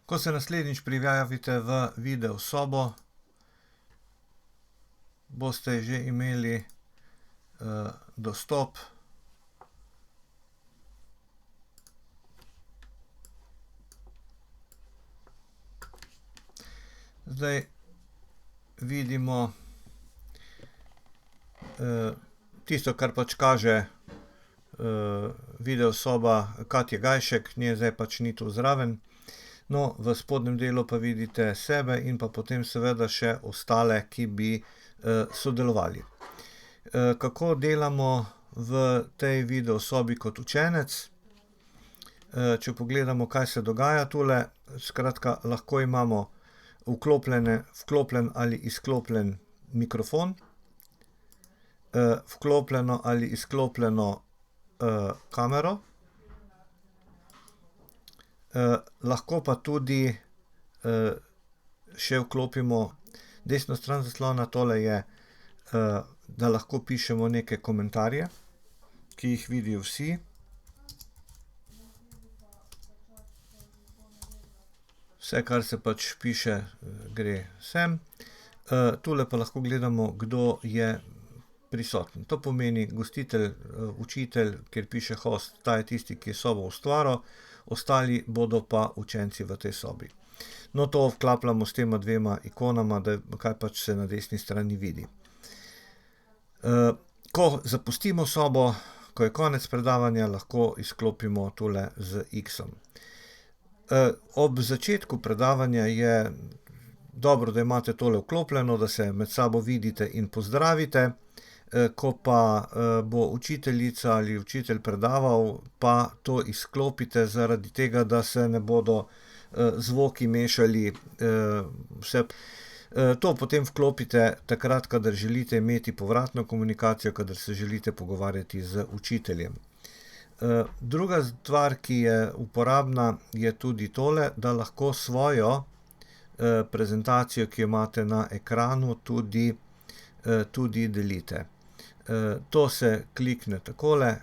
Ko se naslednjič prijavite v video sobo, boste že imeli dostop Zdaj vidimo tisto, kar pač kaže video soba Katje Gajšek, nje zdaj pač ni tu zraven. No, v spodnjem delu pa vidite sebe in pa potem seveda še ostale, ki bi sodelovali. Kako delamo v tej video sobi kot učenec? Če pogledamo, kaj se dogaja tule, skratka, lahko imamo vklopljen ali izklopljen mikrofon, vklopljeno ali izklopljeno kamero, lahko pa tudi še vklopimo desno stran zaslona, tole je, da lahko pišemo neke komentarje, ki jih vidijo vsi. Vse, kar se pač piše, gre sem. Tule pa lahko gledamo, kdo je prisoten. To pomeni gostitelj, učitelj, kjer piše host, ta je tisti, ki je sobo ustvaril, ostali bodo pa učenci v tej sobi. No, to vklapljamo s tema dvema ikonama, da kaj pač se na desni strani vidi. Ko zapustimo sobo, ko je konec predavanja, lahko izklopimo tule z X-om. Ob začetku predavanja je dobro, da imate tole vklopljeno, da se med sabo vidite in pozdravite. Ko pa bo učiteljica ali učitelj predaval, pa to izklopite zaradi tega, da se ne bodo zvoki mešali, vse. To potem vklopite takrat, kadar želite imeti povratno komunikacijo, kadar se želite pogovarjati z učiteljem. Druga stvar, ki je uporabna, je tudi tole, da lahko svojo prezentacijo, ki jo imate na ekranu, tudi delite. To se klikne takole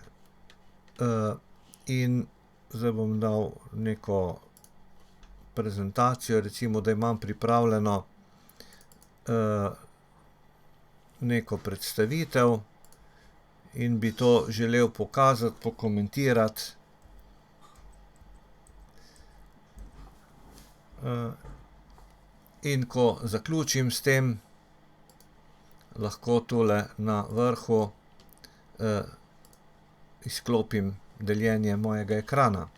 in zdaj bom dal neko prezentacijo, recimo, da imam pripravljeno neko predstavitev in bi to želel pokazati, pokomentirati. In ko zaključim s tem, lahko tule na vrhu izklopim deljenje mojega ekrana.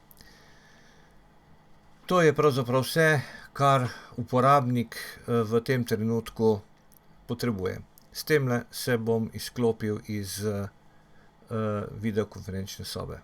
To je pravzaprav vse, kar uporabnik v tem trenutku potrebuje. S temle se bom izklopil iz videokonferenčne sobe.